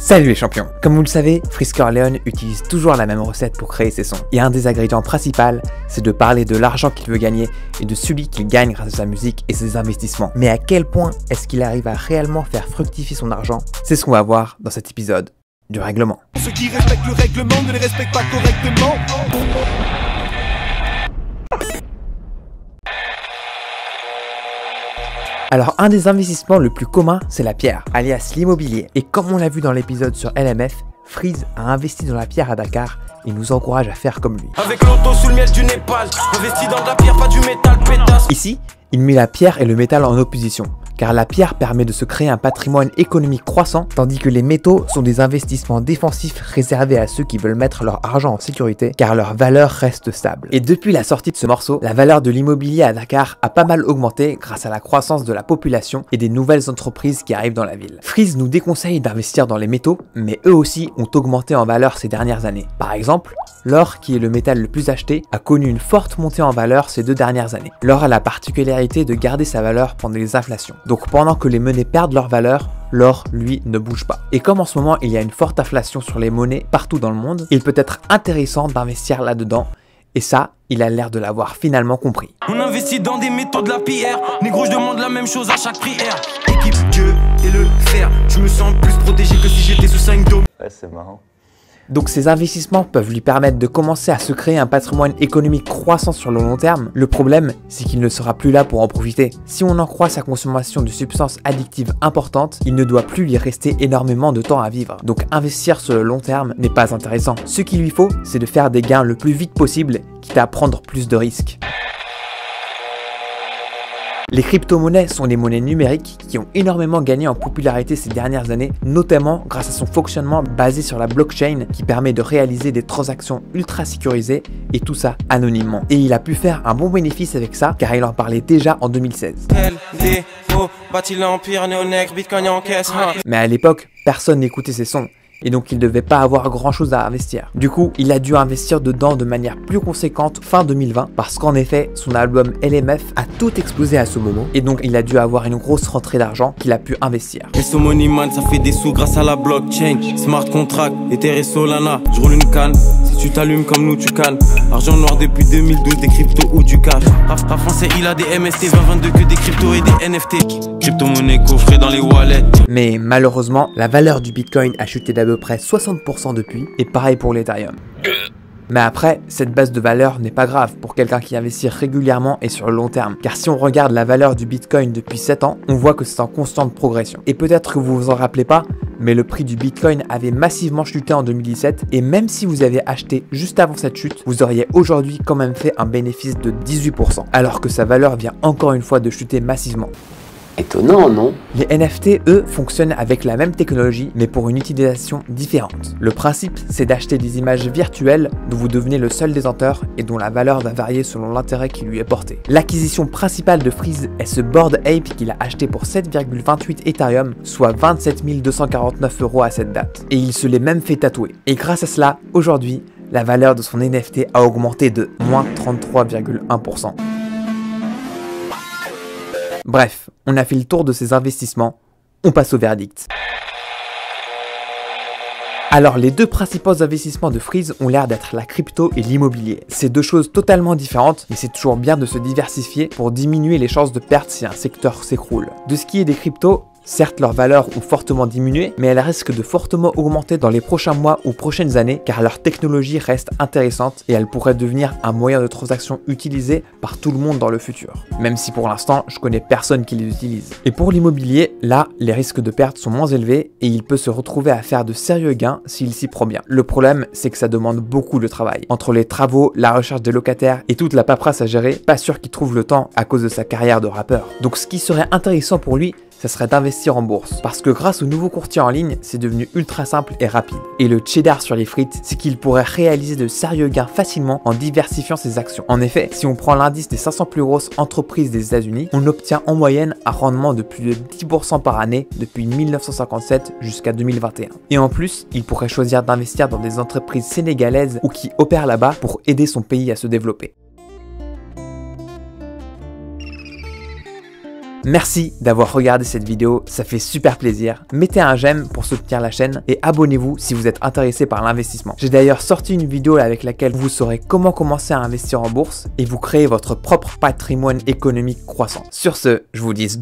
Salut les champions! Comme vous le savez, Freeze Corleone utilise toujours la même recette pour créer ses sons. Et un des ingrédients principaux, c'est de parler de l'argent qu'il veut gagner et de celui qu'il gagne grâce à sa musique et ses investissements. Mais à quel point est-ce qu'il arrive à réellement faire fructifier son argent? C'est ce qu'on va voir dans cet épisode du règlement. Ceux qui respectent le règlement ne les respectent pas correctement. Alors un des investissements le plus commun, c'est la pierre, alias l'immobilier. Et comme on l'a vu dans l'épisode sur LMF, Freeze a investi dans la pierre à Dakar et nous encourage à faire comme lui. Avec l'auto sous le miel du Népal, investi dans de la pierre, pas du métal, pétasse. Ici, il met la pierre et le métal en opposition, car la pierre permet de se créer un patrimoine économique croissant, tandis que les métaux sont des investissements défensifs réservés à ceux qui veulent mettre leur argent en sécurité, car leur valeur reste stable. Et depuis la sortie de ce morceau, la valeur de l'immobilier à Dakar a pas mal augmenté grâce à la croissance de la population et des nouvelles entreprises qui arrivent dans la ville. Freeze nous déconseille d'investir dans les métaux, mais eux aussi ont augmenté en valeur ces dernières années. Par exemple, l'or, qui est le métal le plus acheté, a connu une forte montée en valeur ces 2 dernières années. L'or a la particularité de garder sa valeur pendant les inflations. Donc pendant que les monnaies perdent leur valeur, l'or, lui, ne bouge pas. Et comme en ce moment, il y a une forte inflation sur les monnaies partout dans le monde, il peut être intéressant d'investir là-dedans. Et ça, il a l'air de l'avoir finalement compris. On investit dans des métaux de la pierre. Négro, je demande la même chose à chaque prière. Équipe Dieu et le fer. Je me sens plus protégé que si j'étais sous 5 dômes. Ouais, c'est marrant. Donc ces investissements peuvent lui permettre de commencer à se créer un patrimoine économique croissant sur le long terme. Le problème, c'est qu'il ne sera plus là pour en profiter. Si on en croit sa consommation de substances addictives importantes, il ne doit plus lui rester énormément de temps à vivre. Donc investir sur le long terme n'est pas intéressant. Ce qu'il lui faut, c'est de faire des gains le plus vite possible, quitte à prendre plus de risques. Les crypto-monnaies sont des monnaies numériques qui ont énormément gagné en popularité ces dernières années, notamment grâce à son fonctionnement basé sur la blockchain qui permet de réaliser des transactions ultra sécurisées et tout ça anonymement. Et il a pu faire un bon bénéfice avec ça car il en parlait déjà en 2016. Mais à l'époque, personne n'écoutait ses sons. Et donc il ne devait pas avoir grand chose à investir. Du coup, il a dû investir dedans de manière plus conséquente fin 2020 parce qu'en effet, son album LMF a tout explosé à ce moment et donc il a dû avoir une grosse rentrée d'argent qu'il a pu investir. Resto Money Man, ça fait des sous grâce à la blockchain. Smart Contract, Ether et Solana. Je roule une canne, si tu t'allumes comme nous, tu cannes. Argent noir depuis 2012, des cryptos ou du cash. Rap français, il a des MST 2022 que des cryptos et des NFT. Crypto-monnaie coffrée dans les wallets. Mais malheureusement, la valeur du Bitcoin a chuté d'à peu près 60% depuis, et pareil pour l'Ethereum. Mais après, cette baisse de valeur n'est pas grave pour quelqu'un qui investit régulièrement et sur le long terme. Car si on regarde la valeur du Bitcoin depuis 7 ans, on voit que c'est en constante progression. Et peut-être que vous vous en rappelez pas, mais le prix du Bitcoin avait massivement chuté en 2017. Et même si vous avez acheté juste avant cette chute, vous auriez aujourd'hui quand même fait un bénéfice de 18%. Alors que sa valeur vient encore une fois de chuter massivement. Étonnant, non? Les NFT, eux, fonctionnent avec la même technologie, mais pour une utilisation différente. Le principe, c'est d'acheter des images virtuelles dont vous devenez le seul détenteur et dont la valeur va varier selon l'intérêt qui lui est porté. L'acquisition principale de Freeze est ce Bored Ape qu'il a acheté pour 7,28 Ethereum, soit 27 249 € à cette date. Et il se l'est même fait tatouer. Et grâce à cela, aujourd'hui, la valeur de son NFT a augmenté de moins 33,1%. Bref, on a fait le tour de ses investissements, on passe au verdict. Alors les deux principaux investissements de Freeze ont l'air d'être la crypto et l'immobilier. C'est deux choses totalement différentes, mais c'est toujours bien de se diversifier pour diminuer les chances de perte si un secteur s'écroule. De ce qui est des cryptos, certes, leurs valeurs ont fortement diminué, mais elles risquent de fortement augmenter dans les prochains mois ou prochaines années car leur technologie reste intéressante et elle pourrait devenir un moyen de transaction utilisé par tout le monde dans le futur. Même si pour l'instant, je connais personne qui les utilise. Et pour l'immobilier, là, les risques de perte sont moins élevés et il peut se retrouver à faire de sérieux gains s'il s'y prend bien. Le problème, c'est que ça demande beaucoup de travail. Entre les travaux, la recherche des locataires et toute la paperasse à gérer, pas sûr qu'il trouve le temps à cause de sa carrière de rappeur. Donc ce qui serait intéressant pour lui, ça serait d'investir en bourse. Parce que grâce aux nouveaux courtiers en ligne, c'est devenu ultra simple et rapide. Et le cheddar sur les frites, c'est qu'il pourrait réaliser de sérieux gains facilement en diversifiant ses actions. En effet, si on prend l'indice des 500 plus grosses entreprises des États-Unis, on obtient en moyenne un rendement de plus de 10% par année depuis 1957 jusqu'à 2021. Et en plus, il pourrait choisir d'investir dans des entreprises sénégalaises ou qui opèrent là-bas pour aider son pays à se développer. Merci d'avoir regardé cette vidéo, ça fait super plaisir. Mettez un j'aime pour soutenir la chaîne et abonnez-vous si vous êtes intéressé par l'investissement. J'ai d'ailleurs sorti une vidéo avec laquelle vous saurez comment commencer à investir en bourse et vous créer votre propre patrimoine économique croissant. Sur ce, je vous dis